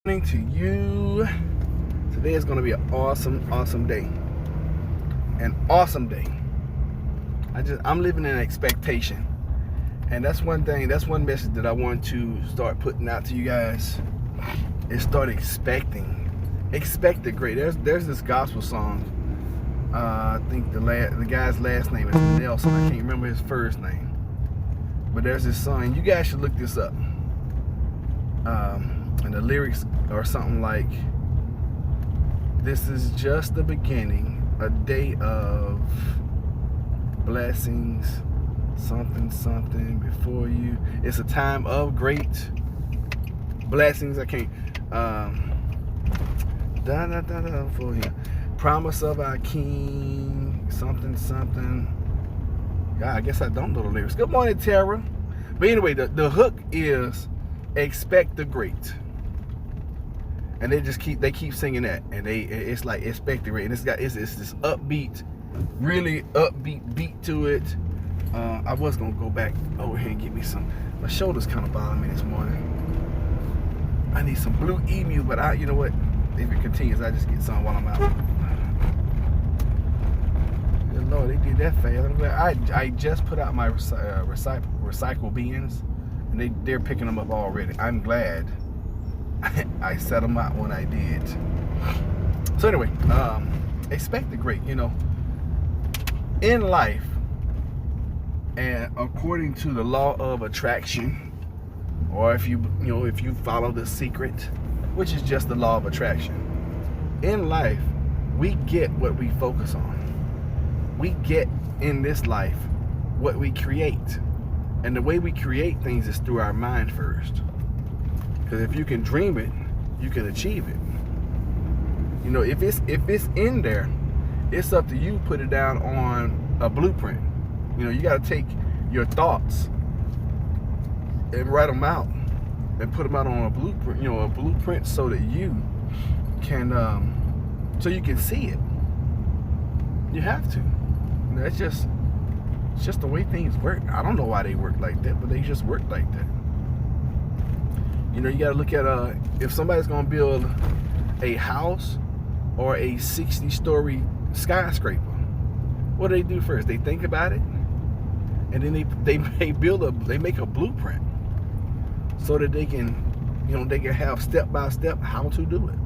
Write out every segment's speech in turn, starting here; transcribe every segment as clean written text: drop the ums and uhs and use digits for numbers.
To you. Today is going to be an awesome day. An awesome day. I'm living in expectation. And that's one message that I want to start putting out to you guys is start expecting. Expect the great. There's this gospel song. I think the guy's last name is Nelson. I can't remember his first name. But there's this song. You guys should look this up. And the lyrics are something like, "This is just the beginning, a day of blessings, something before you. It's a time of great blessings." I can't. For him. Promise of our King, something. Yeah, I guess I don't know the lyrics. Good morning, Tara. But anyway, the hook is expect the great. And they keep singing that, and it's like expect the great, and it's this upbeat, really upbeat beat to it. I was gonna go back over here and get me some. My shoulder's kind of bothering me this morning. I need some Blue Emu, but you know what? If it continues, I just get some while I'm out. Good Lord, they did that fast. I'm glad. I just put out my recycle bins, and they're picking them up already. I'm glad I set them out when I did. So anyway, expect the great. In life, and according to the law of attraction, or if you follow The Secret, which is just the law of attraction, in life we get what we focus on. We get in this life what we create, and the way we create things is through our mind first. Because if you can dream it, you can achieve it. If it's in there, it's up to you to put it down on a blueprint. You got to take your thoughts and write them out and put them out on a blueprint. A blueprint so that you can see it. You have to. It's just the way things work. I don't know why they work like that, but they just work like that. You got to look at if somebody's going to build a house or a 60-story skyscraper, what do? First? They think about it, and then they make a blueprint so that they can have step by step how to do it.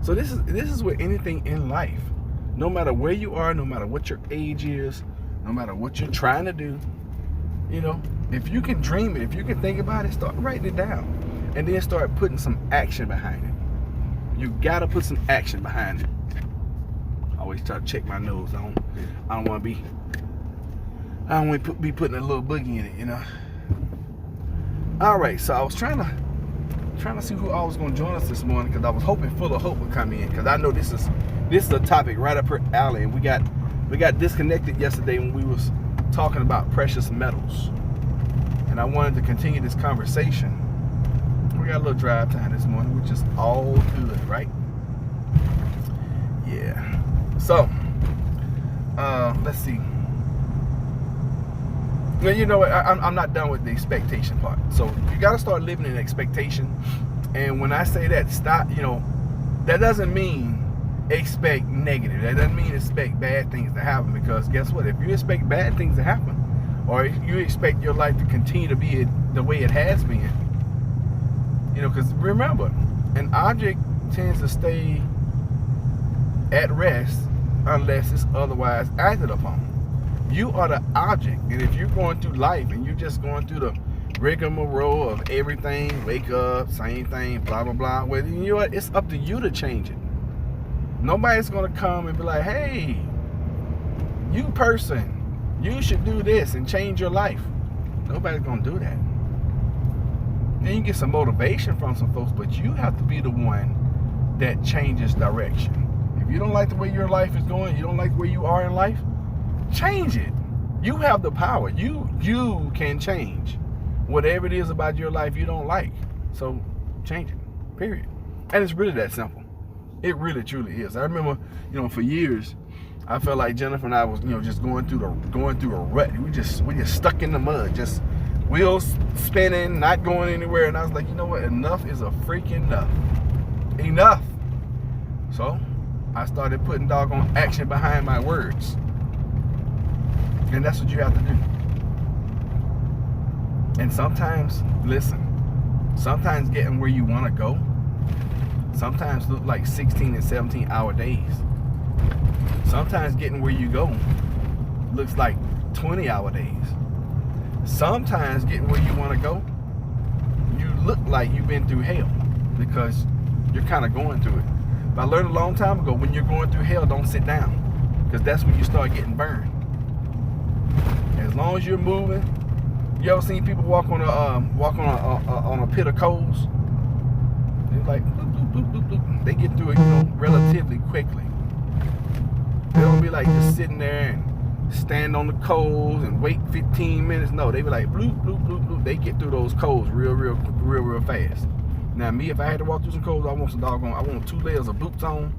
So this is with anything in life. No matter where you are, no matter what your age is, no matter what you're trying to do, if you can dream it, if you can think about it, start writing it down. And then start putting some action behind it. You gotta put some action behind it. I always try to check my nose. I don't want to be putting a little boogie in it, All right, so I was trying to see who all was gonna join us this morning, because I was hoping Full of Hope would come in, because I know this is a topic right up her alley, and we got disconnected yesterday when we was talking about precious metals, and I wanted to continue this conversation. We got a little drive time this morning, which is all good, right? Yeah. So, let's see. Now, you know what? I'm not done with the expectation part. So, you got to start living in expectation. And when I say that, stop, that doesn't mean expect negative. That doesn't mean expect bad things to happen. Because guess what? If you expect bad things to happen, or if you expect your life to continue to be the way it has been, because remember, an object tends to stay at rest unless it's otherwise acted upon. You are the object, and if you're going through life and you're just going through the rigmarole of everything, wake up, same thing, blah, blah, blah, well, you know what? It's up to you to change it. Nobody's going to come and be like, hey, you person, you should do this and change your life. Nobody's going to do that. Then you get some motivation from some folks, but you have to be the one that changes direction. If you don't like the way your life is going, you don't like where you are in life, change it. You have the power. You can change whatever it is about your life you don't like. So change it, period. And it's really that simple. It really, truly is. I remember, for years, I felt like Jennifer and I was, just going through a rut. We just stuck in the mud, just wheels spinning, not going anywhere. And I was like, you know what? Enough is a freaking enough. enough. So I started putting doggone action behind my words. And that's what you have to do. And sometimes, listen, sometimes getting where you want to go sometimes look like 16 and 17 hour days. Sometimes getting where you go looks like 20-hour days. Sometimes getting where you want to go, you look like you've been through hell because you're kind of going through it. But I learned a long time ago, when you're going through hell, don't sit down, because that's when you start getting burned. As long as you're moving, you ever seen people walk on a pit of coals? They're like bloop, bloop, bloop, bloop, bloop. They get through it, relatively quickly. They don't be like just sitting there and stand on the coals and wait 15 minutes. No, they be like bloop, bloop, bloop, bloop. They get through those coals real fast. Now me, if I had to walk through some coals, I want 2 layers of boots on,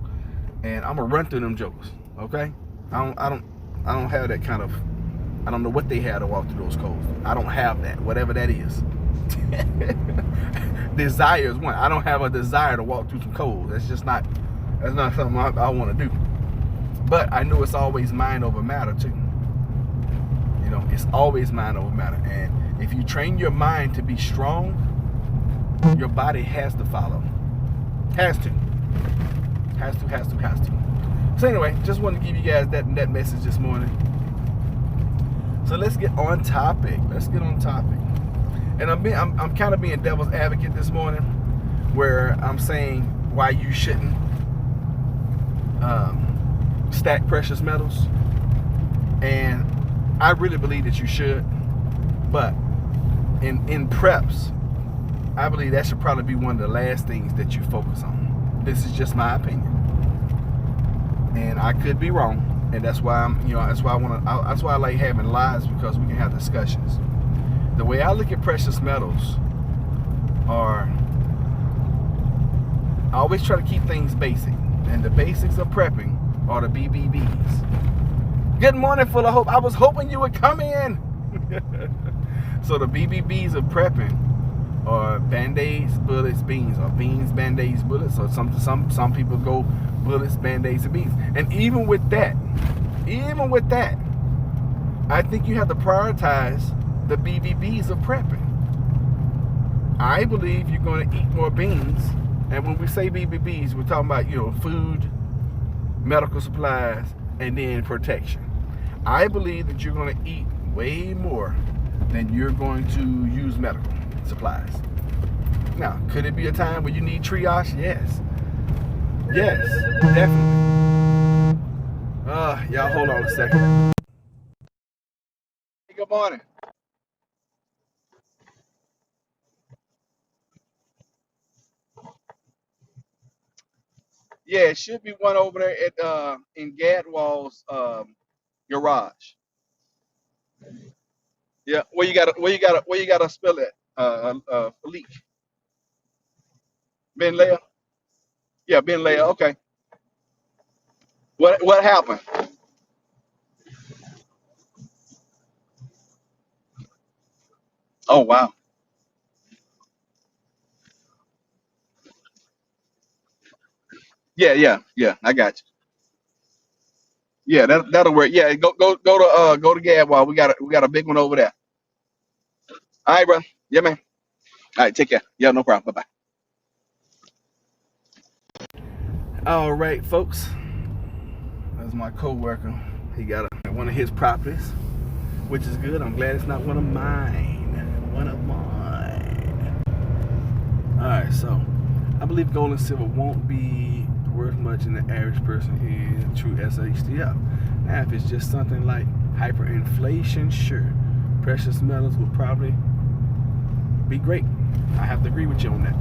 and I'm gonna run through them jokers. Okay? I don't have that kind of. I don't know what they had to walk through those coals. I don't have that, whatever that is. Desire is one. I don't have a desire to walk through some coals. That's not something I want to do. But I know it's always mind over matter too. It's always mind over matter. And if you train your mind to be strong, your body has to follow. Has to. So anyway, just wanted to give you guys that message this morning. So let's get on topic. And I'm kind of being devil's advocate this morning, where I'm saying why you shouldn't stack precious metals. And I really believe that you should, but in preps, I believe that should probably be one of the last things that you focus on. This is just my opinion, and I could be wrong. And that's why that's why I like having lives, because we can have discussions. The way I look at precious metals I always try to keep things basic. And the basics of prepping are the BBBs. Good morning, full of hope. I was hoping you would come in. So the BBBs of prepping are Band-Aids, bullets, beans, or beans, Band-Aids, bullets, or some people go bullets, Band-Aids, and beans. And even with that, I think you have to prioritize the BBBs of prepping. I believe you're going to eat more beans, and when we say BBBs, we're talking about food, medical supplies, and then protection. I believe that you're going to eat way more than you're going to use medical supplies. Now, could it be a time where you need triage? Yes, definitely. Y'all hold on a second. Hey, good morning. Yeah, it should be one over there at in Gadwall's garage. Yeah, where you gotta spell it? Leak. Ben Leah? Yeah, Ben Leah. Okay. What happened? Oh wow. Yeah. I got you. Yeah, that'll work. Yeah, go to Gadwall. We got a big one over there. All right, bro. Yeah, man. All right, take care. Yeah, no problem. Bye bye. All right, folks. That's my co-worker. He got one of his properties, which is good. I'm glad it's not one of mine. All right, so I believe gold and silver won't be worth much in the average person in true SHTF. Now, if it's just something like hyperinflation, sure, precious metals will probably be great. I have to agree with you on that.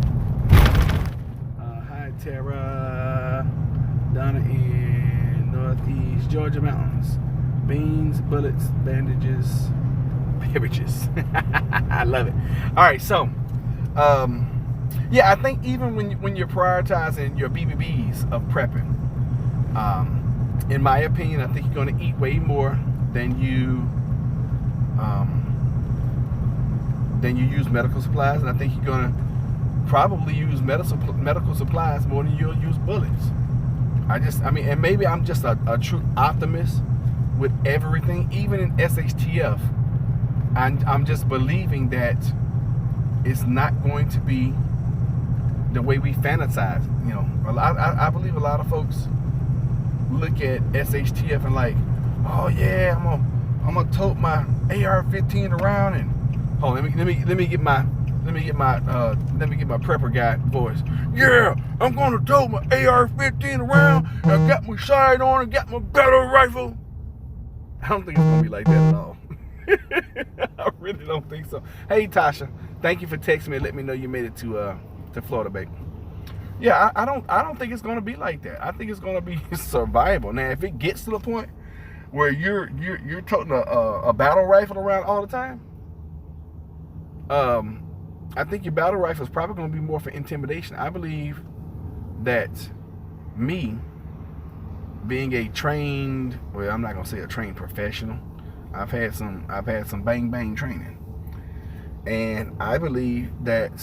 Hi, Tara. Donna in Northeast Georgia mountains. Beans, bullets, bandages, beverages. I love it. All right, so yeah, I think even when you're prioritizing your BBBs of prepping, in my opinion, I think you're going to eat way more than you use medical supplies, and I think you're going to probably use medical supplies more than you'll use bullets. And maybe I'm just a true optimist with everything, even in SHTF. I'm just believing that it's not going to be the way we fantasize. You know, I believe a lot of folks look at SHTF and like, oh yeah, I'm gonna tote my AR-15 around and let me get my prepper guy voice. Yeah, I'm gonna tote my AR-15 around. I got my sight on. I got my battle rifle. I don't think it's gonna be like that at all. I really don't think so. Hey Tasha, thank you for texting me and letting me know you made it to Florida, babe. Yeah, I don't think it's gonna be like that. I think it's gonna be survival. Now, if it gets to the point where you're toting a battle rifle around all the time, I think your battle rifle is probably going to be more for intimidation. I believe that me being a trained, well, I'm not going to say a trained professional. I've had some bang bang training, and I believe that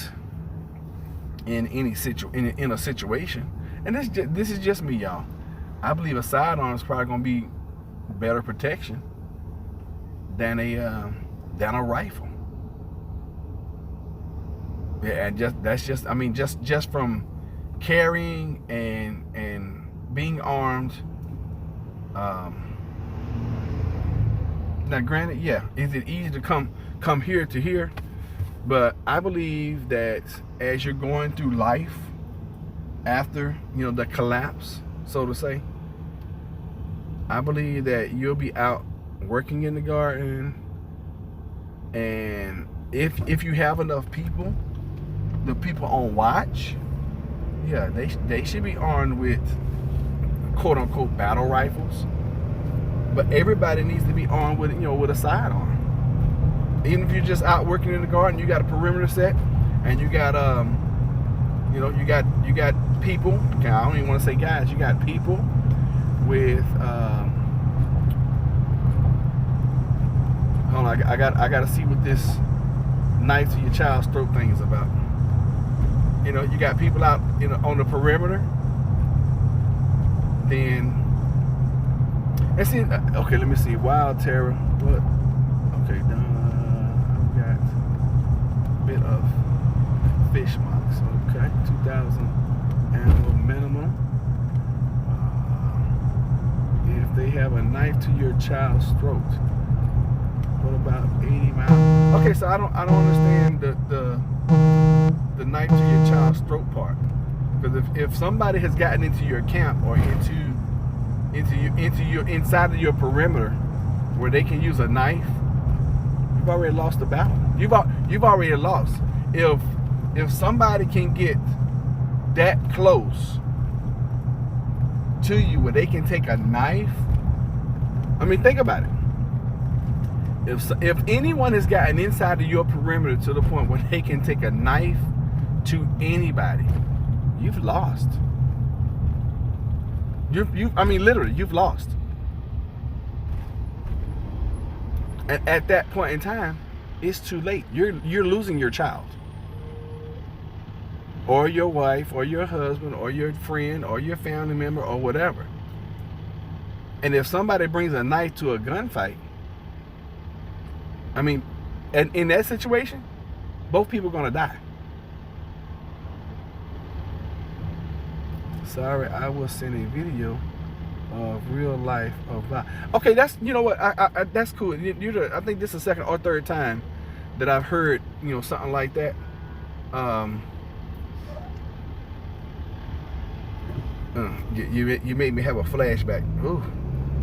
in a situation, and this is just me, y'all. I believe a sidearm is probably going to be better protection than a rifle. Yeah, and just from carrying and being armed. Now, granted, yeah, is it easy to come here to here? But I believe that as you're going through life after the collapse, so to say, I believe that you'll be out working in the garden, and if you have enough people, the people on watch, yeah, they should be armed with quote unquote battle rifles. But everybody needs to be armed with with a sidearm. Even if you're just out working in the garden, you got a perimeter set, and you got you got people. Okay, I don't even want to say guys. You got people with hold on, I got to see what this knife to your child's throat thing is about. You got people out on the perimeter. Then let's see. Okay, let me see. Wild Terror. What? Okay, done. I've got a bit of fish marks. Okay, 2,000 animal minimum. If they have a knife to your child's throat, what about 80 miles? Okay, so I don't understand the knife to your child's throat part. Because if somebody has gotten into your camp or inside of your perimeter where they can use a knife, you've already lost the battle. You've already lost. If somebody can get that close to you where they can take a knife, I mean, think about it. If anyone has gotten inside of your perimeter to the point where they can take a knife to anybody, you've lost. I mean, literally, you've lost. And at that point in time, it's too late. You're losing your child, or your wife, or your husband, or your friend, or your family member, or whatever. And if somebody brings a knife to a gunfight, I mean, and in that situation, both people are gonna die. Sorry, I will send a video of real life of violence. Okay, that's what that's cool. I think this is the second or third time that I've heard something like that. You made me have a flashback. Ooh,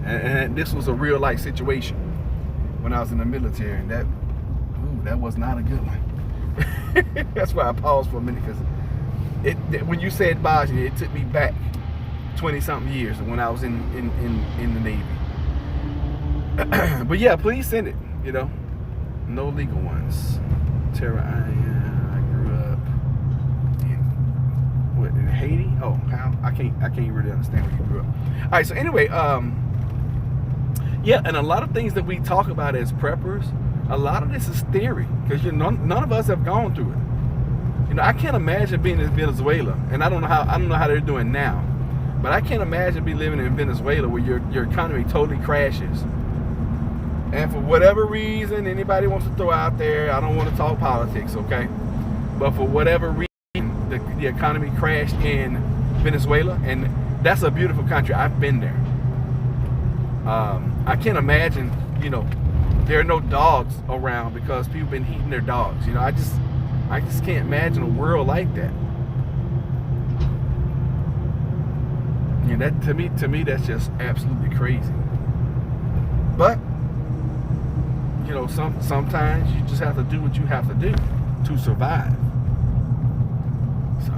and this was a real life situation when I was in the military, and that was not a good one. That's why I paused for a minute, because when you said Bosnia, it took me back 20-something years when I was in the Navy. But yeah, please send it. No legal ones. Tara, I grew up in Haiti. Oh, how? I can't really understand where you grew up. All right, so anyway, yeah, and a lot of things that we talk about as preppers, a lot of this is theory, because none of us have gone through it. You know, I can't imagine being in Venezuela, and I don't know how they're doing now, but I can't imagine living in Venezuela where your economy totally crashes. And for whatever reason anybody wants to throw out there, I don't want to talk politics, okay? But for whatever reason, the economy crashed in Venezuela, and that's a beautiful country. I've been there. I can't imagine, you know, there are no dogs around because people been eating their dogs. You know, I just can't imagine a world like that. And that to me that's just absolutely crazy. But you know, sometimes you just have to do what you have to do to survive. So,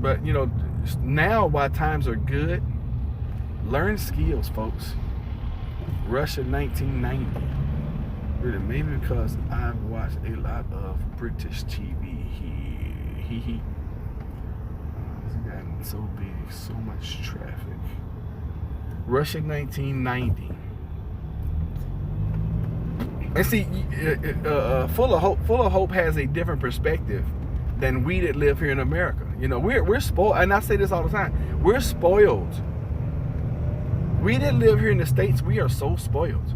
but you know, now while times are good, learn skills, folks. Russia 1990. Really, maybe because I've watched a lot of British TV. It's gotten so big, so much traffic. Russia 1990. And see, Full of Hope has a different perspective than we that live here in America. You know, we're spoiled, and I say this all the time. We're spoiled. We that live here in the States, we are so spoiled.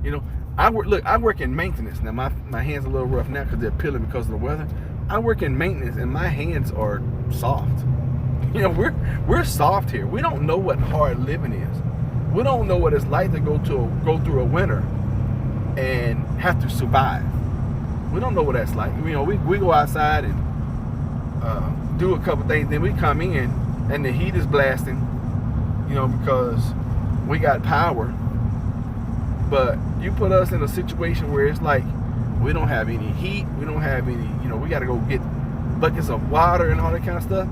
You know, I work in maintenance. Now my hands are a little rough now because they're peeling because of the weather. I work in maintenance, and my hands are soft. You know, we're soft here. We don't know what hard living is. We don't know what it's like to go through a winter and have to survive. We don't know what that's like. You know, we go outside and do a couple things, then we come in and the heat is blasting, you know, because we got power. But you put us in a situation where it's like we don't have any heat, we don't have any, you know, we got to go get buckets of water and all that kind of stuff.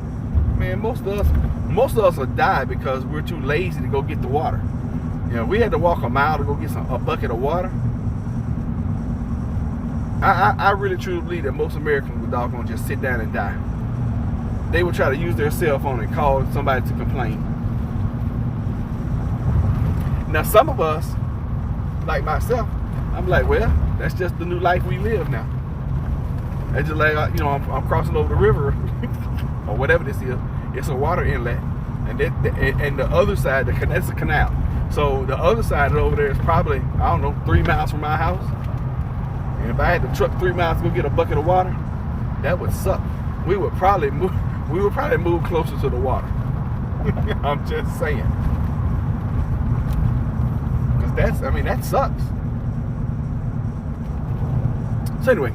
Man, most of us will die because we're too lazy to go get the water. You know, we had to walk a mile to go get a bucket of water. I really truly believe that most Americans would doggone just sit down and die. They would try to use their cell phone and call somebody to complain. Now some of us, like myself, I'm like, well, that's just the new life we live now. It's just like, you know, I'm crossing over the river or whatever this is. It's a water inlet, and the other side, that's a canal. So the other side over there is probably, I don't know, 3 miles from my house. And if I had to truck 3 miles to go get a bucket of water, that would suck. We would probably move closer to the water. I'm just saying. Because that sucks. So anyway,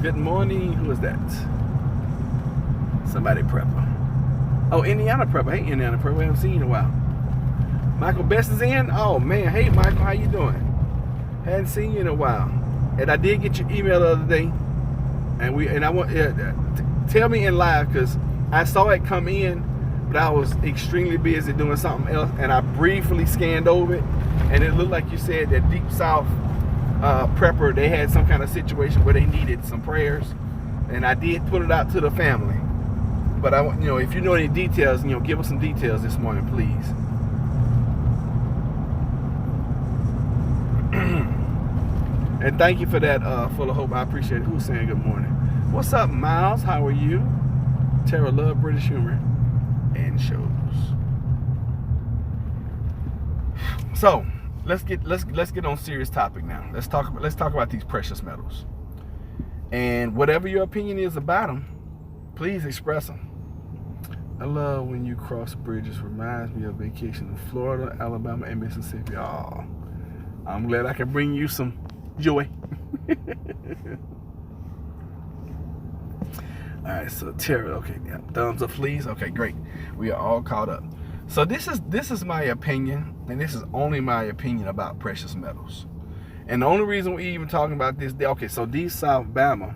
good morning. Who is that? Somebody prepper. Oh, Indiana prepper. Hey, Indiana prepper. I haven't seen you in a while. Michael Best is in. Oh man, hey Michael, how you doing? Hadn't seen you in a while. And I did get your email the other day, and I want tell me in live because I saw it come in, but I was extremely busy doing something else, and I briefly scanned over it, and it looked like you said that Deep South prepper, they had some kind of situation where they needed some prayers, and I did put it out to the family. But I want, you know, if you know any details, you know, give us some details this morning, please. And thank you for that, Full of Hope. I appreciate it. Who's saying good morning? What's up, Miles? How are you? Tara love British humor and shows. So let's get on serious topic now. Let's talk about these precious metals. And whatever your opinion is about them, please express them. I love when you cross bridges. Reminds me of vacation in Florida, Alabama, and Mississippi. Oh, I'm glad I can bring you some joy. All right, so Terry, okay, yeah, thumbs up, please. Okay, great. We are all caught up. So this is my opinion, and this is only my opinion about precious metals. And the only reason we're even talking about this, okay, so Deep South Bama,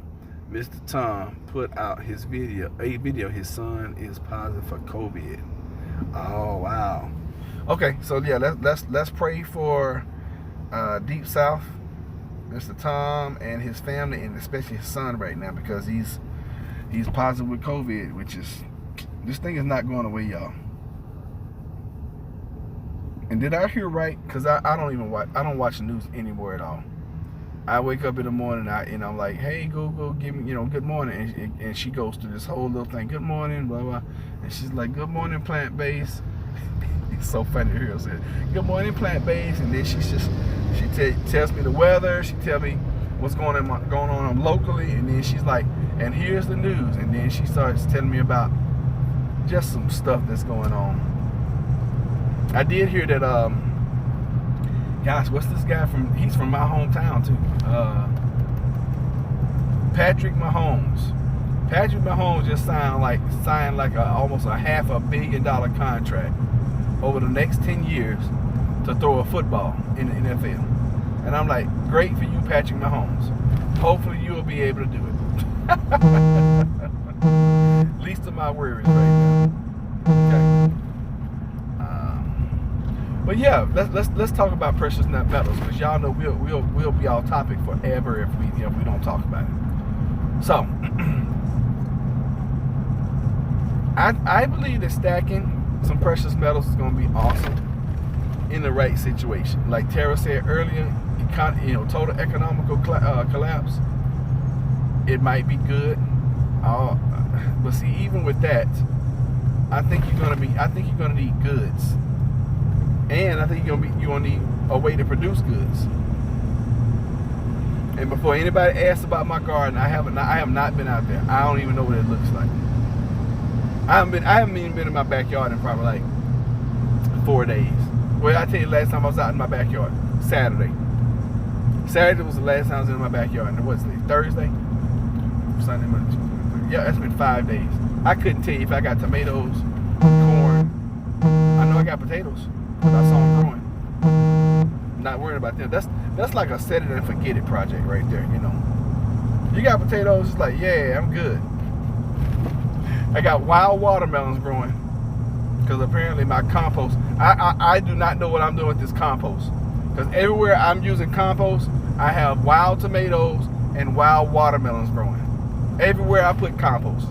Mr. Tom put out his video. His son is positive for COVID. Oh wow. Okay, so yeah, let's pray for Deep South, Mr. Tom and his family, and especially his son right now, because he's positive with COVID, which is, this thing is not going away, y'all. And did I hear right? Because I don't watch the news anymore at all. I wake up in the morning, I'm like, hey Google, give me, good morning, and she goes through this whole little thing, good morning, blah blah, and she's like, good morning, plant based. It's so funny to hear her say, good morning, plant based, and then she tells me the weather, she tells me what's going on locally, and then she's like, and here's the news, and then she starts telling me about just some stuff that's going on. I did hear that, gosh, what's this guy from? He's from my hometown too. Patrick Mahomes. Patrick Mahomes just signed like almost a $500 million contract over the next 10 years to throw a football in the NFL. And I'm like, great for you, Patrick Mahomes. Hopefully you'll be able to do it. Least of my worries right now. Okay. But yeah, let's talk about precious metals, because y'all know we'll be off topic forever if we don't talk about it. So I believe that stacking some precious metals is going to be awesome in the right situation. Like Tara said earlier, total economical collapse. It might be good, but see, even with that, I think you're gonna need goods. And I think you're gonna need a way to produce goods. And before anybody asks about my garden, I have not been out there. I don't even know what it looks like. I haven't even been in my backyard in probably like 4 days. Well, I tell you, last time I was out in my backyard, Saturday. Saturday was the last time I was in my backyard. And what's it? Thursday, Sunday, Monday, Tuesday. Yeah, that's been 5 days. I couldn't tell you if I got tomatoes, corn. I know I got potatoes. I saw them growing. Not worried about them. That's like a set it and forget it project right there, You got potatoes, it's like, yeah, I'm good. I got wild watermelons growing, because apparently my compost, I do not know what I'm doing with this compost, because everywhere I'm using compost, I have wild tomatoes and wild watermelons growing. Everywhere I put compost.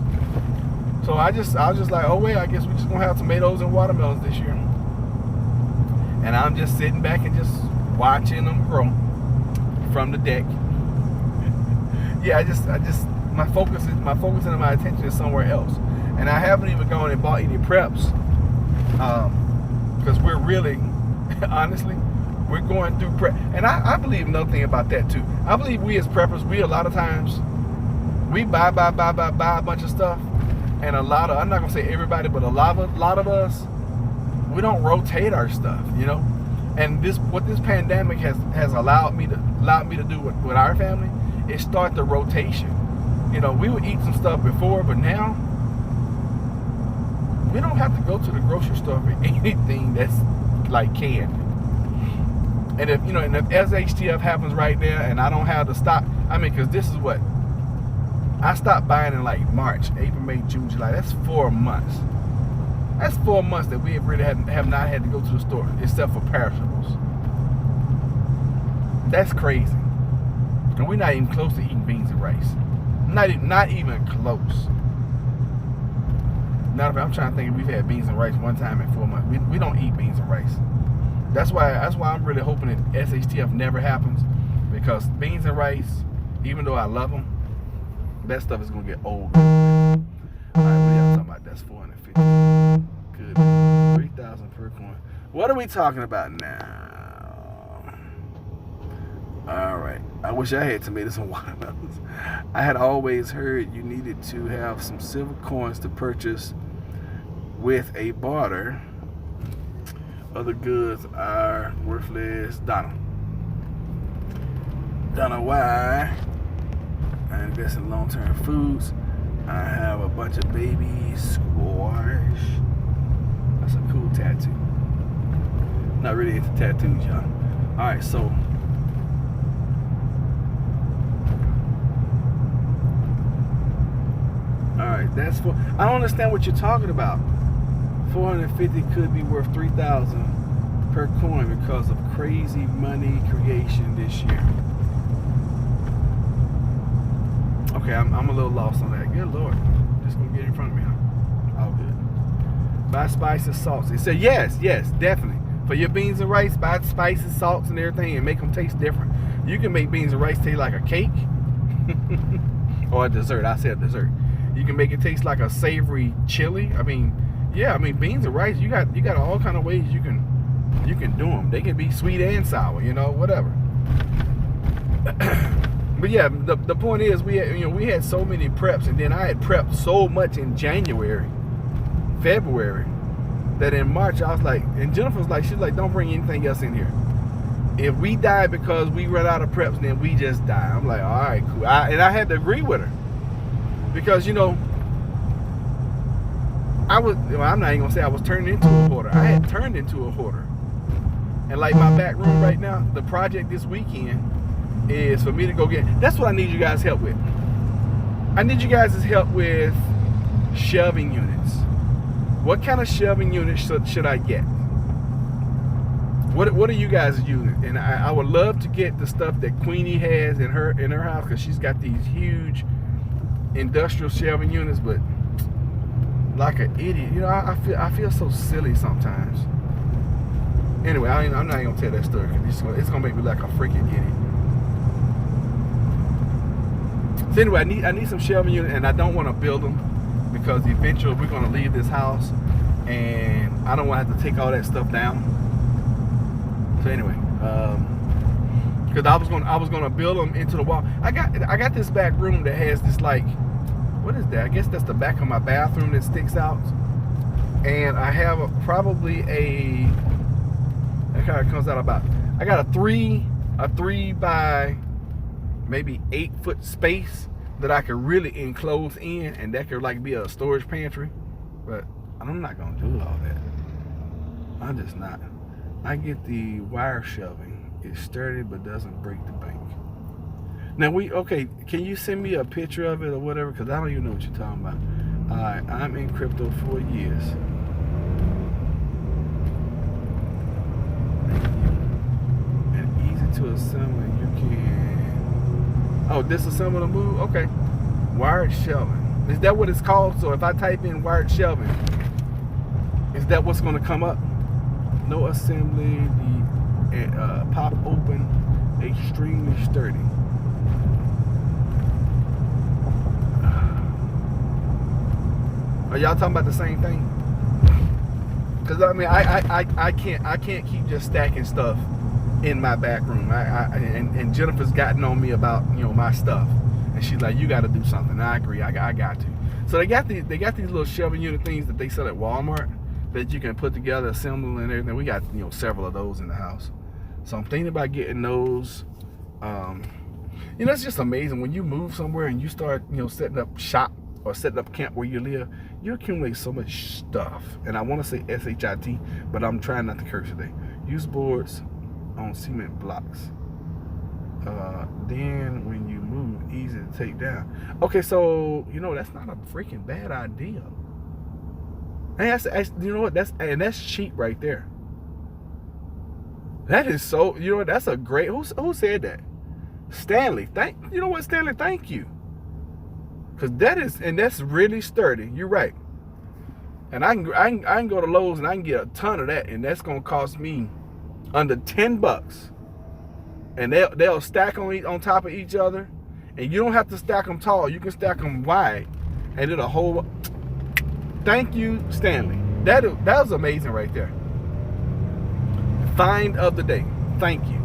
So I was just like, oh wait, I guess we're just gonna have tomatoes and watermelons this year. And I'm just sitting back and just watching them grow from the deck. Yeah, my focus and my attention is somewhere else. And I haven't even gone and bought any preps, because we're really, honestly, we're going through prep. And I believe another thing about that too. I believe we as preppers, a lot of times, we buy a bunch of stuff, and I'm not gonna say everybody, but a lot of us, we don't rotate our stuff, And what this pandemic has allowed me to do with our family is start the rotation. We would eat some stuff before, but now we don't have to go to the grocery store for anything that's like canned. And if SHTF happens right there, and I don't have to stop, because this is what I stopped buying in like March, April, May, June, July. That's 4 months. That's 4 months that we have not had to go to the store, except for perishables. That's crazy. And we're not even close to eating beans and rice. Not even close. I'm trying to think if we've had beans and rice one time in 4 months. We don't eat beans and rice. That's why I'm really hoping that SHTF never happens, because beans and rice, even though I love them, that stuff is gonna get old. All right, what are y'all talking about? That's 450. Good. 3,000 per coin. What are we talking about now? All right. I wish I had tomatoes and watermelons. I had always heard you needed to have some silver coins to purchase with a barter. Other goods are worthless. Donna, why? I invest in long-term foods. I have a bunch of baby squash. That's a cool tattoo. Not really into tattoos, y'all. Alright, so alright, that's for I don't understand what you're talking about. 450 could be worth 3,000 per coin because of crazy money creation this year. Okay, I'm a little lost on that. Good Lord. Just gonna get in front of me, huh? All good. Buy spices, salts. It said yes, definitely. For your beans and rice, buy spices, salts, and everything, and make them taste different. You can make beans and rice taste like a cake or a dessert. I said dessert. You can make it taste like a savory chili. I mean, yeah. I mean, beans and rice. You got all kind of ways you can do them. They can be sweet and sour. You know, whatever. But yeah, the point is we had so many preps, and then I had prepped so much in January, February, that in March I was like, and Jennifer's like, she's like, don't bring anything else in here. If we die because we run out of preps, then we just die. I'm like, all right, cool. And I had to agree with her because I'm not even gonna say I was turning into a hoarder. I had turned into a hoarder, and like my back room right now, the project this weekend is for me to go get. That's what I need you guys' help with. I need you guys' help with shelving units. What kind of shelving units should I get? What are you guys using? And I would love to get the stuff that Queenie has in her house, because she's got these huge industrial shelving units. But like an idiot, I feel so silly sometimes. Anyway, I'm not even gonna tell that story because it's gonna make me like a freaking idiot. So anyway, I need some shelving units, and I don't want to build them because eventually we're going to leave this house, and I don't want to have to take all that stuff down. So anyway, because I was going to build them into the wall. I got this back room that has this, like, what is that? I guess that's the back of my bathroom that sticks out, and I have that kind of comes out about. I got a three by maybe 8 foot space that I could really enclose in, and that could like be a storage pantry. But I'm not gonna do all that. I'm just not. I get the wire shelving. It's sturdy but doesn't break the bank. Now can you send me a picture of it or whatever? Because I don't even know what you're talking about. Alright, I'm in crypto 4 years. And easy to assemble. You can disassemble and move? Okay. Wired shelving. Is that what it's called? So if I type in wired shelving, is that what's going to come up? No assembly, the pop open, extremely sturdy. Are y'all talking about the same thing? Because I mean, I can't keep just stacking stuff in my back room. And Jennifer's gotten on me about my stuff, and she's like, you got to do something. And I agree. I got to. So they got these little shelving unit things that they sell at Walmart that you can put together, assemble, and everything. We got several of those in the house. So I'm thinking about getting those. It's just amazing when you move somewhere and you start setting up shop or setting up camp where you live. You accumulate so much stuff. And I want to say SHIT, but I'm trying not to curse today. Use boards on cement blocks. Then when you move, easy to take down. Okay, so that's not a freaking bad idea. And that's cheap right there. That is so. That's a great. Who said that? Stanley. Stanley, thank you. Because that's really sturdy. You're right. And I can go to Lowe's and I can get a ton of that, and that's gonna cost me under $10, and they'll stack on top of each other, and you don't have to stack them tall. You can stack them wide, and it'll hold. Thank you, Stanley. That was amazing right there. Find of the day. Thank you.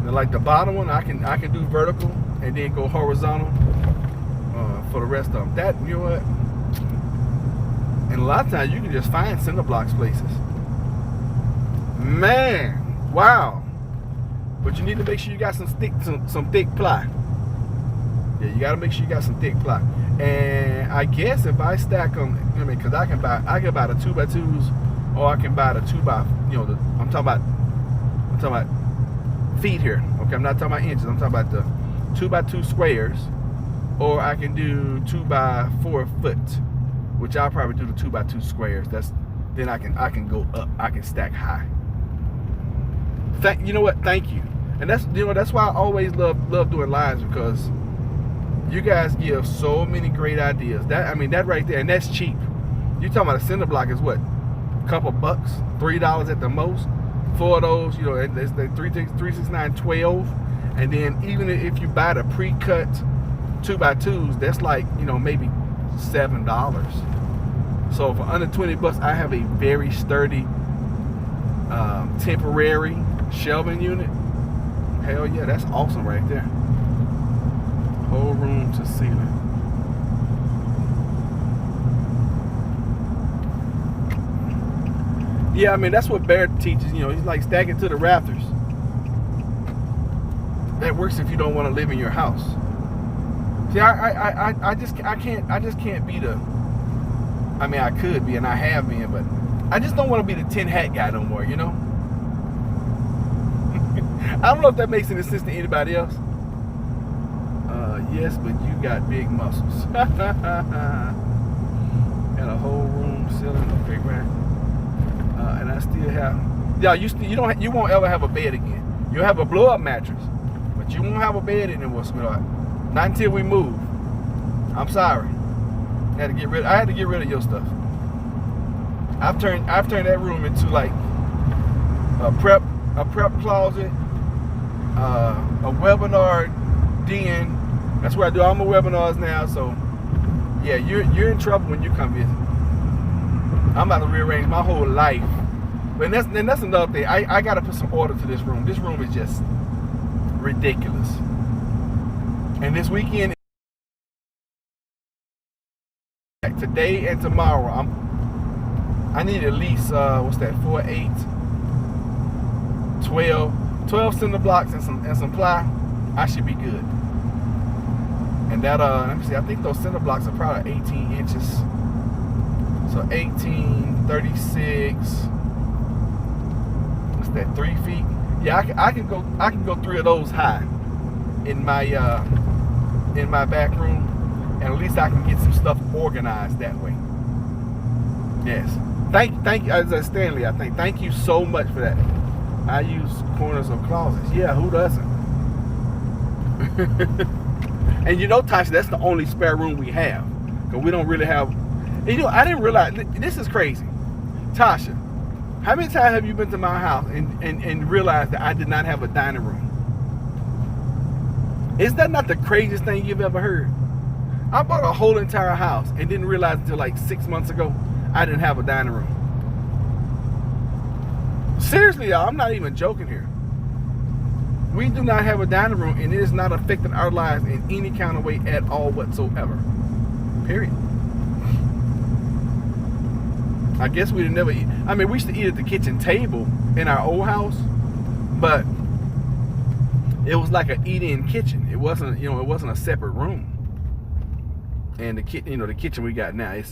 Now, like the bottom one, I can do vertical and then go horizontal for the rest of them. That what. And a lot of times you can just find cinder blocks places. Man, wow. But you need to make sure you got some thick ply. Yeah, you got to make sure you got some thick ply. And I guess if I stack them, because I can buy the 2x2s, or I can buy the 2x. I'm talking about feet here. Okay, I'm not talking about inches. I'm talking about the 2x2 squares, or I can do 2x4 foot. Which I'll probably do the 2x2 squares. Then I can go up. I can stack high. You know what? Thank you. And that's why I always love doing lives, because you guys give so many great ideas. That right there, and that's cheap. You talking about a cinder block is what? couple bucks, $3 at the most. 4 of those, you know, it's the 369 12. And then even if you buy the pre-cut 2x2s, that's like, you know, maybe $7. So for under 20 bucks, I have a very sturdy temporary shelving unit. Hell yeah, that's awesome right there. Whole room to ceiling. Yeah, I mean, that's what Barrett teaches, you know, he's like stack it to the rafters. That works if you don't want to live in your house. See, I just can't be the, I mean, I could be, and I have been, but I just don't want to be the tin hat guy no more, you know? I don't know if that makes any sense to anybody else. Yes, but you got big muscles. Got a whole room ceiling, okay, right? And I still have, yeah, you won't ever have a bed again. You'll have a blow-up mattress, but you won't have a bed anymore, sweetheart. Not until we move. I'm sorry. I had to get rid of your stuff. I've turned that room into like a prep closet, a webinar den. That's where I do all my webinars now. So yeah, you're in trouble when you come visit. I'm about to rearrange my whole life. But that's another thing. I gotta put some order to this room. This room is just ridiculous. And this weekend, today and tomorrow, I need at least 4, 8, 12 cinder blocks and some ply. I should be good. And that let me see, I think those cinder blocks are probably 18 inches. So 18, 36. What's that? 3 feet? Yeah, I can go 3 of those high in my back room, and at least I can get some stuff organized that way. Yes. Thank you, as Stanley. I think. Thank you so much for that. I use corners of closets. Yeah, who doesn't? And you know, Tasha, that's the only spare room we have, because we don't really have. And you know, I didn't realize this is crazy. Tasha, how many times have you been to my house and realized that I did not have a dining room? Is that not the craziest thing you've ever heard? I bought a whole entire house and didn't realize until like 6 months ago I didn't have a dining room. Seriously, y'all, I'm not even joking here. We do not have a dining room, and it has not affected our lives in any kind of way at all whatsoever. Period. I guess we'd never eat. I mean, we used to eat at the kitchen table in our old house, but it was like an eat-in kitchen. It wasn't, you know, it wasn't a separate room. And the kitchen we got now,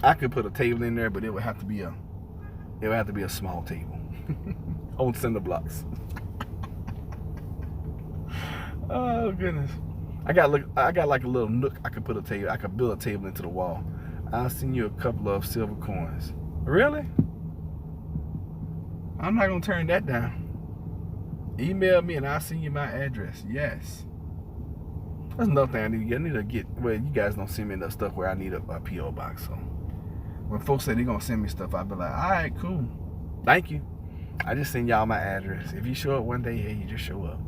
I could put a table in there, but it would have to be a small table on cinder blocks. Oh goodness. I got like a little nook I could put a table. I could build a table into the wall. I'll send you a couple of silver coins. Really? I'm not gonna turn that down. Email me and I'll send you my address. Yes. That's another thing I need to get. I need to get, well, you guys don't send me enough stuff where I need a P.O. box. So when folks say they're gonna send me stuff, I'll be like, all right, cool. Thank you. I just send y'all my address. If you show up one day, hey, you just show up.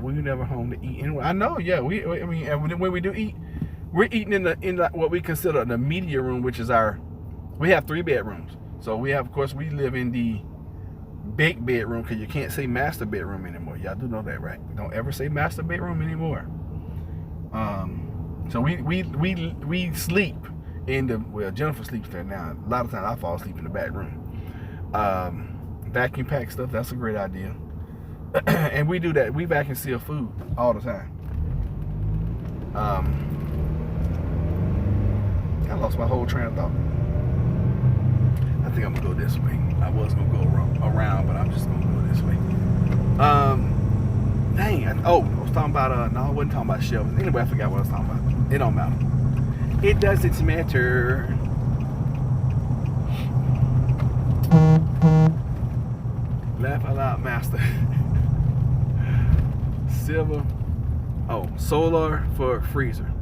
We were never home to eat anyway. I know, yeah. I mean, when we do eat, we're eating in what we consider the media room, which is we have 3 bedrooms. So we have, of course, we live in the big bedroom, because you can't say master bedroom anymore. Y'all do know that, right? Don't ever say master bedroom anymore. So we sleep in the, well, Jennifer sleeps there now. A lot of times I fall asleep in the back room. Vacuum pack stuff, that's a great idea. And we do that. We vacuum seal food all the time. I lost my whole train of thought. I think I'm gonna go this way. I was gonna go around, but I'm just gonna go this way. Dang. I was talking about no, I wasn't talking about shelves. Anyway, I forgot what I was talking about. It don't matter. It doesn't matter. Laugh out loud, master. Silver. Oh, solar for freezer.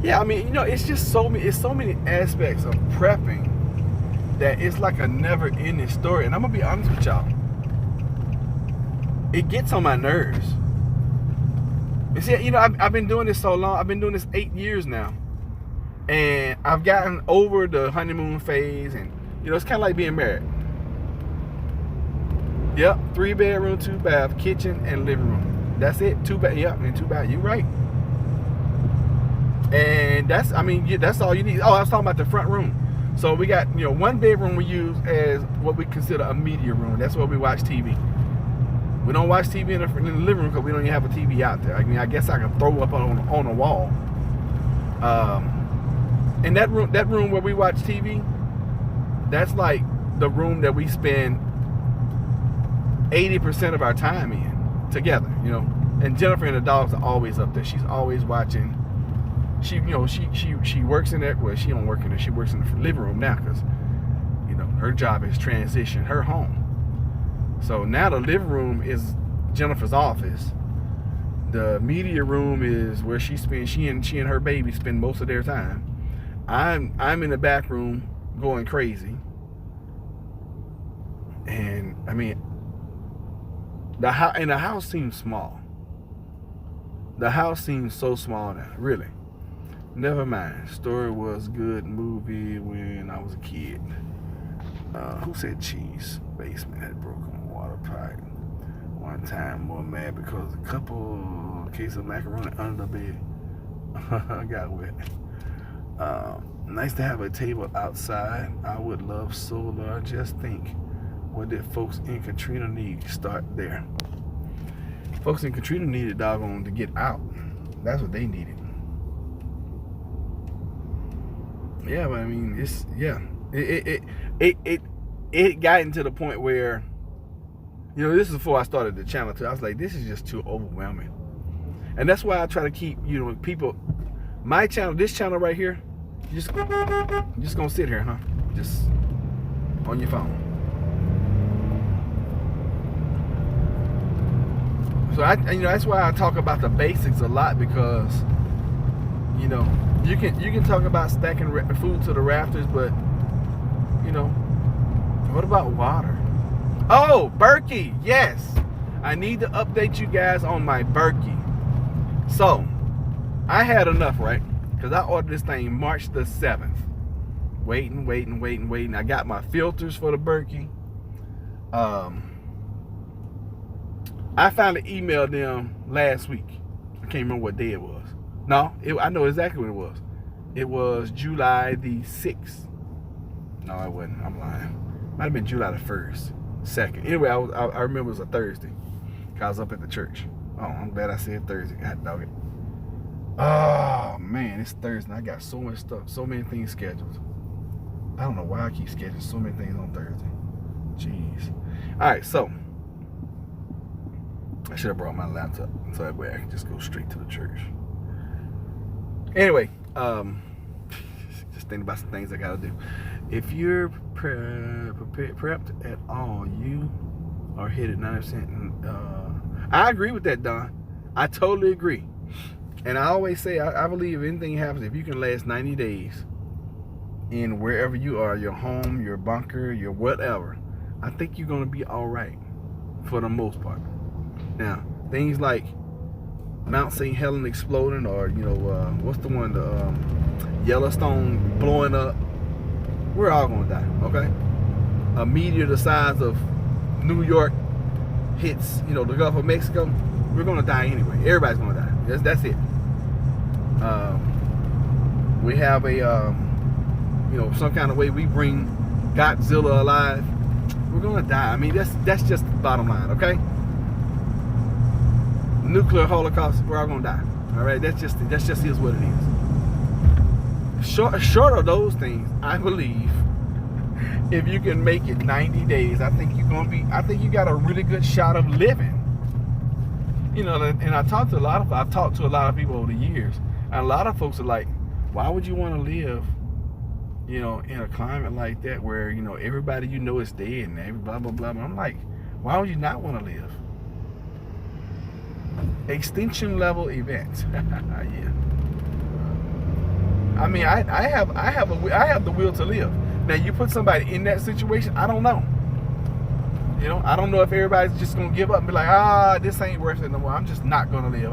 Yeah, I mean, you know, it's just so many aspects of prepping that it's like a never-ending story. And I'm gonna be honest with y'all, it gets on my nerves. And see, you know, I've been doing this so long. I've been doing this 8 years now, and I've gotten over the honeymoon phase. And you know, it's kind of like being married. Yep, 3-bedroom, 2-bath, kitchen, and living room. That's it. 2-bath. Yep, and 2-bath. You're right. And that's, I mean, that's all you need. Oh, I was talking about the front room. So we got, you know, 1 bedroom we use as what we consider a media room. That's where we watch TV. We don't watch TV in the living room because we don't even have a TV out there. I mean, I guess I can throw up on a wall. And that room where we watch TV, that's like the room that we spend 80% of our time in together, you know. And Jennifer and the dogs are always up there. She's always watching. She, you know, she works in there. Well, she don't work in there. She works in the living room now because, you know, her job is transition her home. So now the living room is Jennifer's office. The media room is where she and her baby spend most of their time. I'm in the back room going crazy. And I mean, the house seems small. The house seems so small now, really. Never mind. Story was good movie when I was a kid. Who said cheese? Basement had broken water pipe. One time more mad because a couple cases of macaroni under the bed got wet. Nice to have a table outside. I would love solar. Just think, what did folks in Katrina need? Start there. Folks in Katrina needed doggone to get out. That's what they needed. Yeah, but I mean, it's, yeah. It got into the point where, you know, this is before I started the channel too. I was like, this is just too overwhelming. And that's why I try to keep, you know, people, my channel, this channel right here, you're just gonna sit here, huh? Just on your phone. So you know, that's why I talk about the basics a lot, because, you know, you can talk about stacking food to the rafters, but, you know, what about water? Oh, Berkey, yes. I need to update you guys on my Berkey. So, I had enough, right? Because I ordered this thing March the 7th. Waiting. I got my filters for the Berkey. I finally emailed them last week. I can't remember what day it was. No, I know exactly what it was. It was July the 6th. No, it wasn't. I'm lying. Might have been July the 1st, 2nd. Anyway, I remember it was a Thursday. I was up at the church. Oh, I'm glad I said Thursday. God dog it. Oh, man, it's Thursday. I got so much stuff, so many things scheduled. I don't know why I keep scheduling so many things on Thursday. Jeez. All right, so I should have brought my laptop so that way I can just go straight to the church. Anyway, just thinking about some things I gotta do. If you're prepped at all, you are hit at 90%. I agree with that, Don. I totally agree. And I always say, I believe if anything happens, if you can last 90 days in wherever you are, your home, your bunker, your whatever, I think you're gonna be all right for the most part. Now, things like Mount St. Helens exploding, or, you know, what's the one, the Yellowstone blowing up, we're all gonna die, okay? A meteor the size of New York hits, you know, the Gulf of Mexico, we're gonna die anyway. Everybody's gonna die. That's it. We have a, you know, some kind of way we bring Godzilla alive, we're gonna die. I mean, that's just the bottom line, okay? Nuclear holocaust, we're all gonna die. All right, that's just is what it is. Short of those things, I believe, if you can make it 90 days, I think you got a really good shot of living. You know, and I've talked to a lot of people over the years, and a lot of folks are like, why would you want to live, you know, in a climate like that where, you know, everybody you know is dead and blah blah blah. I'm like, why would you not want to live? Extinction level event. Yeah. I mean, I have the will to live. Now, you put somebody in that situation, I don't know. You know, I don't know if everybody's just gonna give up and be like, this ain't worth it no more. I'm just not gonna live.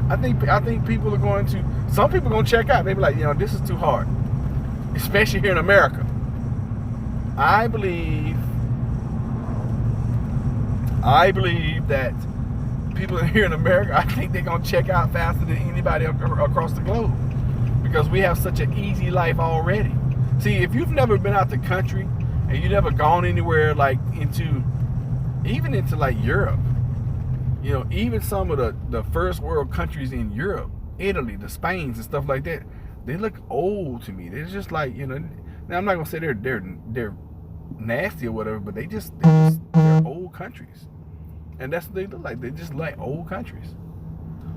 I think people are going to. Some people are gonna check out. They be like, this is too hard, especially here in America. I believe that people here in America, I think they're gonna check out faster than anybody across the globe, because we have such an easy life already. See, if you've never been out the country and you've never gone anywhere like into like Europe, even some of the first world countries in Europe, Italy, the Spains and stuff like that, they look old to me. They're just like, now I'm not gonna say they're nasty or whatever, but they're old countries. And that's what they look like. They just like old countries.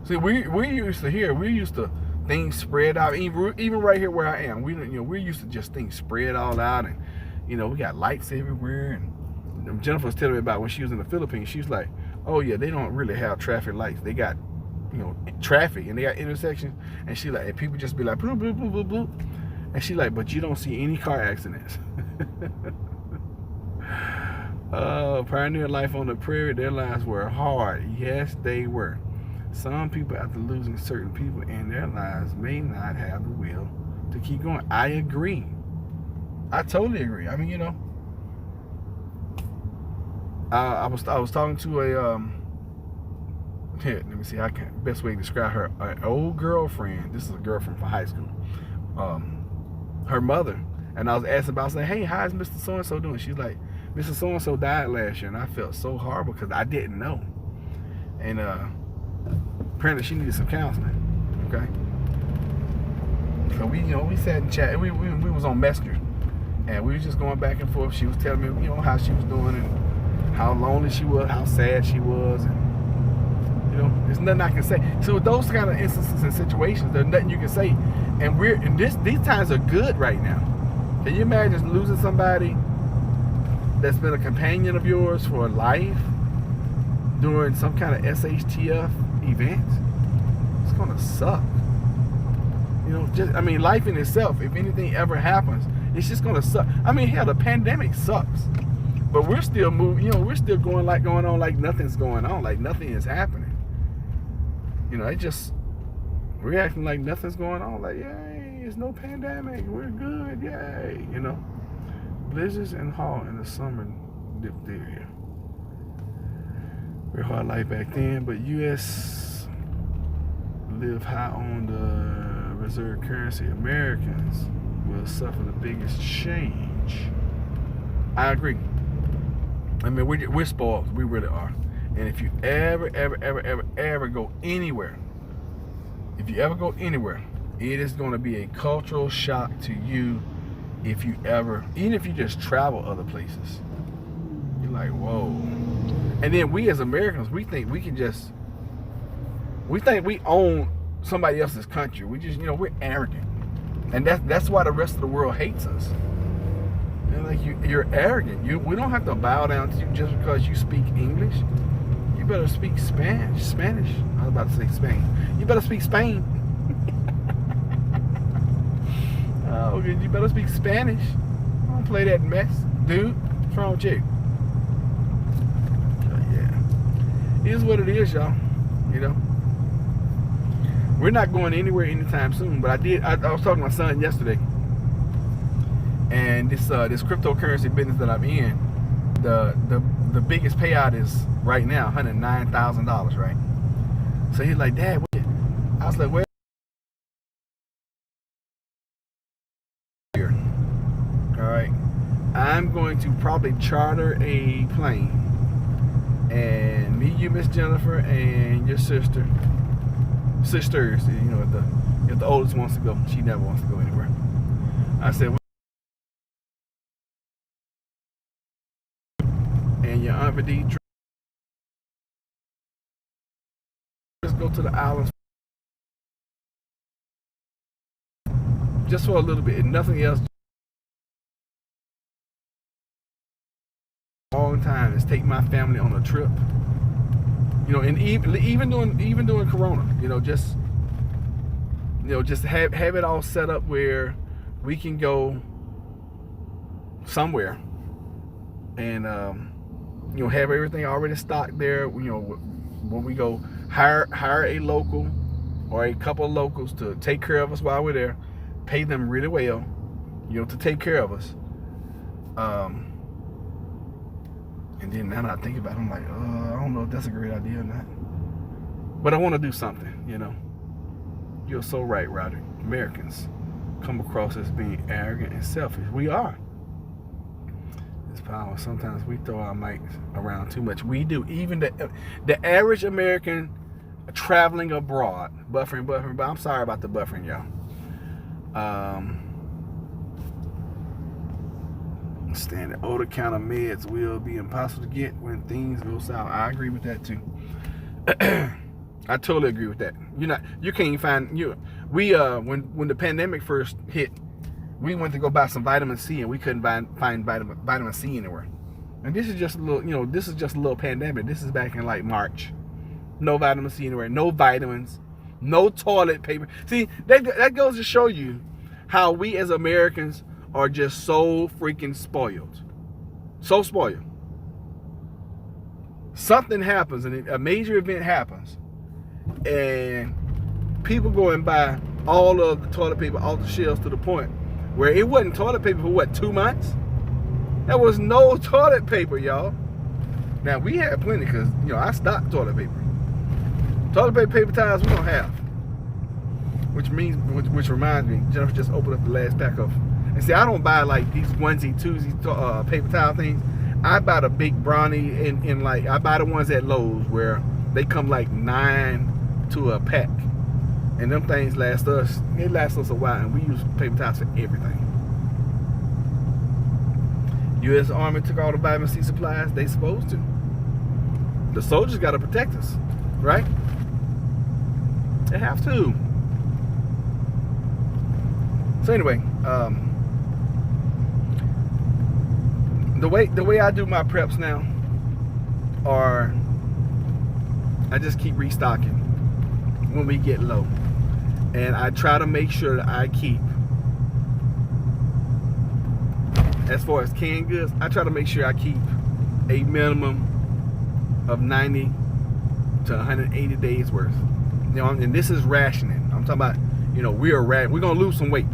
See, we're used to things spread out. Even right here where I am, we're used to just things spread all out, and we got lights everywhere. And Jennifer was telling me about when she was in the Philippines. She was like, "Oh yeah, they don't really have traffic lights. They got traffic, and they got intersections." And she like, and people just be like, "Bloop bloop bloop bloop bloop," and she like, "But you don't see any car accidents." Pioneer life on the prairie, their lives were hard. Yes, they were. Some people, after losing certain people in their lives, may not have the will to keep going. I agree. I totally agree. I mean, I was talking to a here, let me see how best way to describe her. An old girlfriend. This is a girlfriend from high school. Her mother, and I was asking about, saying, "Hey, how's Mr. So and so doing?" She's like, "Mr. So and so died last year," and I felt so horrible because I didn't know. And apparently she needed some counseling. Okay. So we sat and chat. We was on Messenger, and we was just going back and forth. She was telling me, how she was doing and how lonely she was, how sad she was, and there's nothing I can say. So with those kind of instances and situations, there's nothing you can say. And these times are good right now. Can you imagine losing somebody that's been a companion of yours for life during some kind of SHTF event? It's gonna suck. Life in itself, if anything ever happens, it's just gonna suck. I mean, hell, the pandemic sucks, but we're still moving. We're still going on like nothing's going on, like nothing is happening. We're acting like nothing's going on, like, yay, it's no pandemic, we're good, yay, Blizzards and haul in the summer, diphtheria. Very hard life back then, but U.S. live high on the reserve currency. Americans will suffer the biggest change. I agree. I mean, we're spoiled. We really are. And if you ever go anywhere, it is going to be a cultural shock to you. Even if you just travel other places, you're like, whoa. And then we as Americans, we think we own somebody else's country. We just, we're arrogant, and that's why the rest of the world hates us. Like, you're arrogant. We don't have to bow down to you just because you speak English. You better speak Spanish. I was about to say Spain. You better speak Spain. Okay, you better speak Spanish. Don't play that mess, dude. What's wrong with you? Yeah, it is what it is, y'all. We're not going anywhere anytime soon. But I was talking to my son yesterday, and this cryptocurrency business that I'm in, the biggest payout is right now $109,000, right? So he's like, "Dad, what?" I was like, "Well, here, all right, I'm going to probably charter a plane, and me, you, Miss Jennifer, and your sisters, if the oldest wants to go, she never wants to go anywhere." I said, "And your Aunt Vidie, let's go to the islands just for a little bit, and nothing else. Long time is take my family on a trip, and even during Corona, just just have it all set up where we can go somewhere and have everything already stocked there. When we go, hire a local or a couple of locals to take care of us while we're there, pay them really well, to take care of us. And then now that I think about it, I'm like, I don't know if that's a great idea or not. But I want to do something, You're so right, Roderick. Americans come across as being arrogant and selfish. We are. It's power. Sometimes we throw our mic around too much. We do. Even the average American traveling abroad, buffering, but I'm sorry about the buffering, y'all. Standard over the counter meds will be impossible to get when things go south. I agree with that too. I totally agree with that. You can't find when the pandemic first hit, we went to go buy some vitamin C and we couldn't find vitamin C anywhere. And this is just a little, this is just a little pandemic. This is back in like March. No vitamin C anywhere, no vitamins, no toilet paper. See, that goes to show you how we as Americans are just so freaking spoiled. So spoiled. Something happens, and a major event happens, and people go and buy all of the toilet paper off the shelves to the point where it wasn't toilet paper for 2 months? There was no toilet paper, y'all. Now, we had plenty because, I stocked toilet paper. Toilet paper towels we don't have. Which reminds me, Jennifer just opened up the last pack of. And see, I don't buy like these onesie, twosie paper towel things. I buy the big brownie I buy the ones at Lowe's where they come like 9 to a pack. And them things last us a while, and we use paper towels for everything. U.S. Army took all the vitamin C supplies they supposed to. The soldiers got to protect us, right? They have to. So anyway, the way I do my preps now are I just keep restocking when we get low. And I try to make sure that I keep, as far as canned goods, I try to make sure I keep a minimum of 90 to 180 days worth. And this is rationing. I'm talking about, we're going to lose some weight.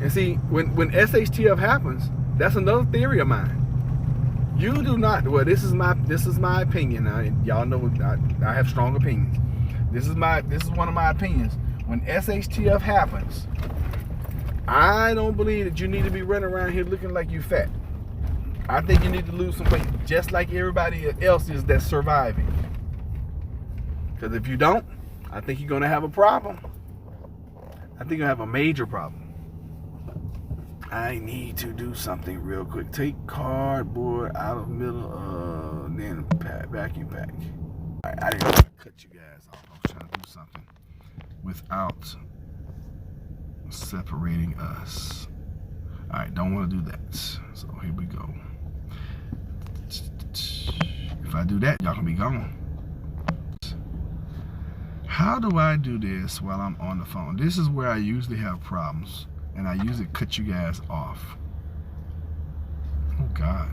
And see, when SHTF happens, that's another theory of mine. You do not. Well, this is my opinion. Now, y'all know I have strong opinions. This is one of my opinions. When SHTF happens, I don't believe that you need to be running around here looking like you fat. I think you need to lose some weight, just like everybody else is that's surviving. Because if you don't, I think you're gonna have a problem. I think you're gonna have a major problem. I need to do something real quick. Take cardboard out of the middle, then vacuum pack. All right, I didn't want to cut you guys off. I was trying to do something without separating us. All right, don't want to do that. So here we go. If I do that, y'all can be gone. How do I do this while I'm on the phone? This is where I usually have problems. And I usually cut you guys off. Oh God.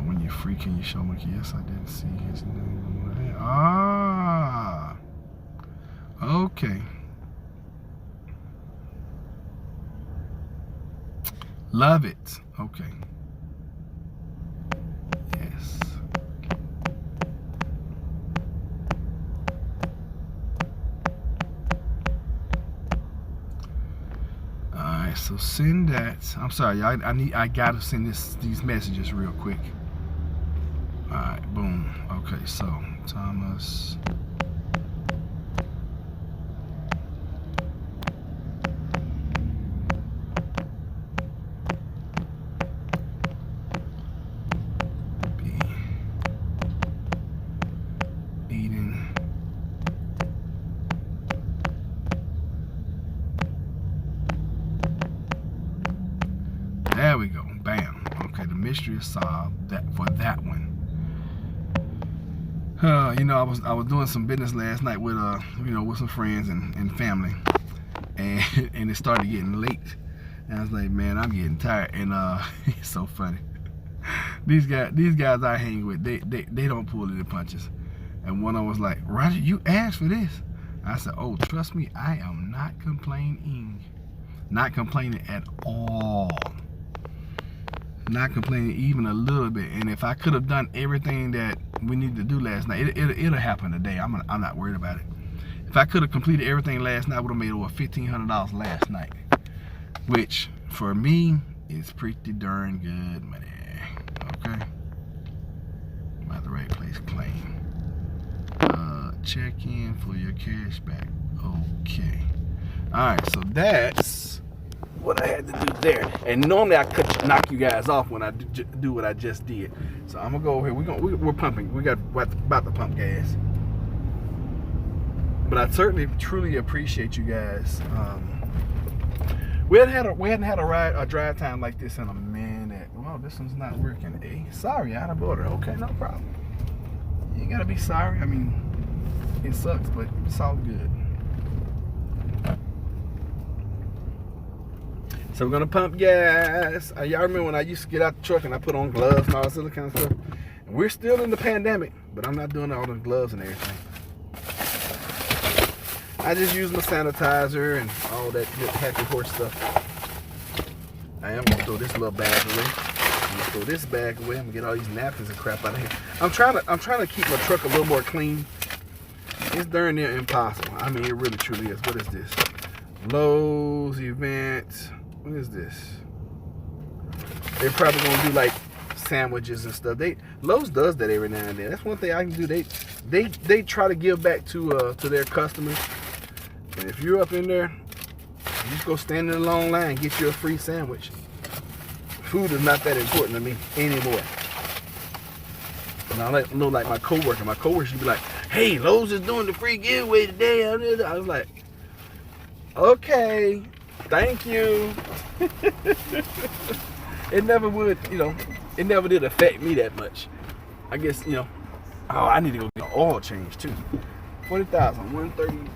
When you're free, can you show me? Yes, I didn't see his name. Ah. Okay. Love it. Okay. Yes. Alright, so send that. I'm sorry, I gotta send these messages real quick. Alright, boom. Okay, so Thomas. There we go. Bam. Okay, the mystery is solved for that one. You know, I was doing some business last night with you know, with some friends and family, and and it started getting late, and I was like, man, I'm getting tired, and it's so funny. These guys I hang with, they don't pull any punches, and one of them was like, Roger, you asked for this. I said, oh, trust me, I am not complaining, not complaining at all. Not complaining even a little bit. And if I could have done everything that we needed to do last night, it'll happen today. I'm not worried about it. If I could have completed everything last night, I would have made over $1,500 last night, which for me is pretty darn good money. Okay, I'm at the right place. Claim. Check in for your cash back. Okay. All right. So that's what I had to do there. And normally I could knock you guys off when I do what I just did. So I'm gonna go over here. We're pumping. We got about to pump gas. But I certainly truly appreciate you guys. We hadn't had a drive time like this in a minute. Well, this one's not working. Sorry, out of order. Okay, no problem. You gotta be sorry. I mean, it sucks, but it's all good. So we're gonna pump gas. Y'all remember when I used to get out the truck and I put on gloves and all this other kind of stuff? And we're still in the pandemic, but I'm not doing all the gloves and everything. I just use my sanitizer and all that good happy horse stuff. I am gonna throw this little bag away. I'm gonna throw this bag away. I'm gonna get all these napkins and crap out of here. I'm trying to keep my truck a little more clean. It's darn near impossible. I mean, it really truly is. What is this? Lowe's event. What is this? They're probably gonna do like sandwiches and stuff. Lowe's does that every now and then. That's one thing I can do. They try to give back to their customers. And if you're up in there, you just go stand in a long line, get you a free sandwich. Food is not that important to me anymore. And I know, like my coworker should be like, hey, Lowe's is doing the free giveaway today. I was like, okay, thank you. It never would, you know, it never did affect me that much. I guess, you know, oh, I need to go get an oil change too. 40,000, 134.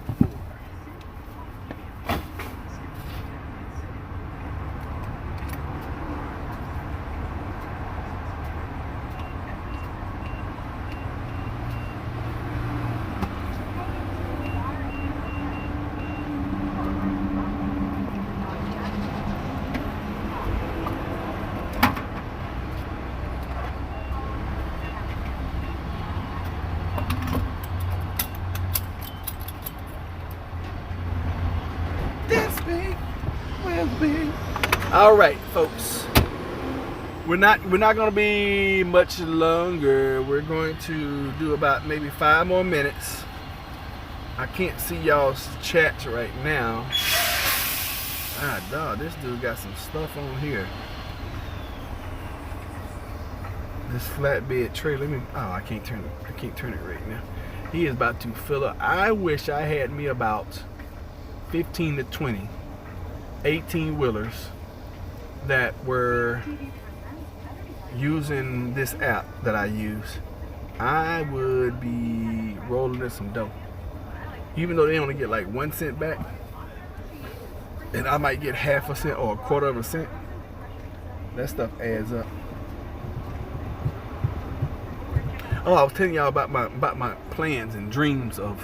All right, folks. We're not going to be much longer. We're going to do about maybe 5 more minutes. I can't see y'all's chats right now. Ah, dog, this dude got some stuff on here. This flatbed trailer. I can't turn it right now. He is about to fill up. I wish I had me about 15 to 20 18-wheelers that were using this app that I use. I would be rolling in some dough. Even though they only get like 1 cent back, and I might get half a cent or 1/4 of a cent, that stuff adds up. Oh, I was telling y'all about my plans and dreams of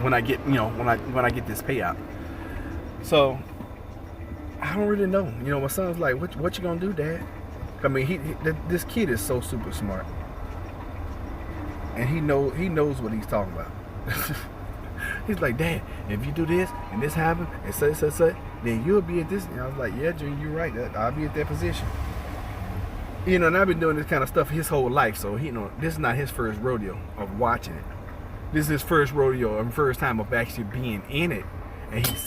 when I get, you know, when I get this payout. So I don't really know. You know, my son's like, "What you gonna do, Dad?" I mean, this kid is so super smart, and he knows what he's talking about. He's like, "Dad, if you do this and this happen and such, then you'll be at this." And I was like, "Yeah, Junior, you're right. I'll be at that position." You know, and I've been doing this kind of stuff his whole life, so he, you know, this is not his first rodeo of watching it. This is his first rodeo and first time of actually being in it, and he's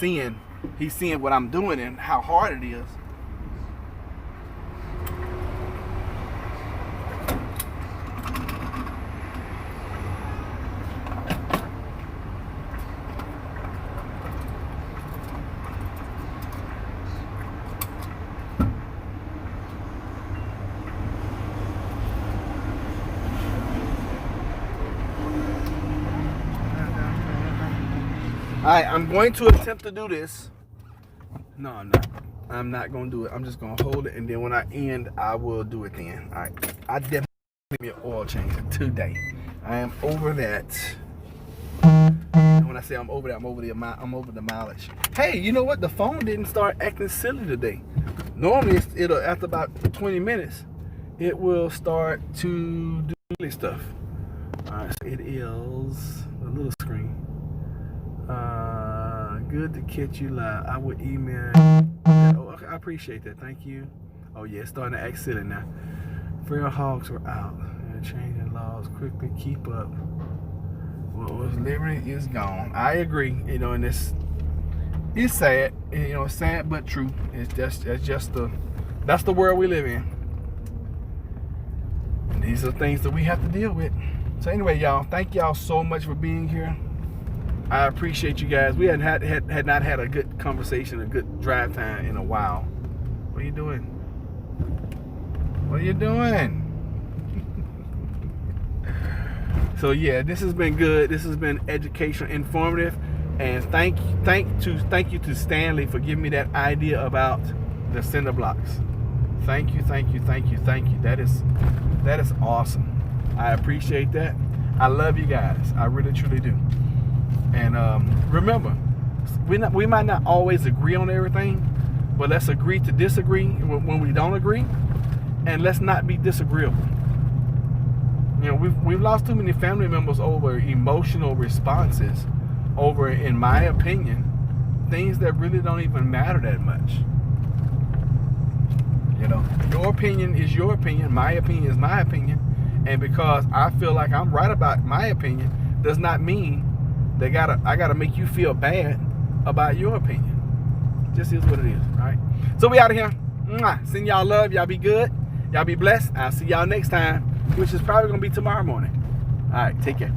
seeing what I'm doing and how hard it is. right, I'm going to attempt to do this. No, I'm not. I'm not going to do it. I'm just going to hold it, and then when I end, I will do it then. All right. I definitely need an oil change today. I am over that. And when I say I'm over that, I'm over the mileage. Hey, you know what? The phone didn't start acting silly today. Normally, it'll after about 20 minutes, it will start to do silly stuff. All right, so it is a little screen. Good to catch you live. I would email. Oh, okay, I appreciate that. Thank you. Oh yeah, it's starting to act silly now. Feral hogs were out. They're changing laws quickly. Keep up. What was liberty is gone. I agree. You know, and it's sad. You know, it's sad but true. That's the world we live in. And these are things that we have to deal with. So anyway, y'all, thank y'all so much for being here. I appreciate you guys. We had not had a good conversation, a good drive time in a while. What are you doing? What are you doing? So yeah, this has been good. This has been educational, informative, and thank you to Stanley for giving me that idea about the cinder blocks. Thank you. That is awesome. I appreciate that. I love you guys. I really truly do. And remember, we might not always agree on everything, but let's agree to disagree when we don't agree, and let's not be disagreeable. You know, we've lost too many family members over emotional responses, over, in my opinion, things that really don't even matter that much. You know, your opinion is your opinion, my opinion is my opinion, and because I feel like I'm right about my opinion, does not mean I gotta make you feel bad about your opinion. Just is what it is, all right? So we out of here. Send y'all love. Y'all be good. Y'all be blessed. I'll see y'all next time, which is probably gonna be tomorrow morning. All right, take care.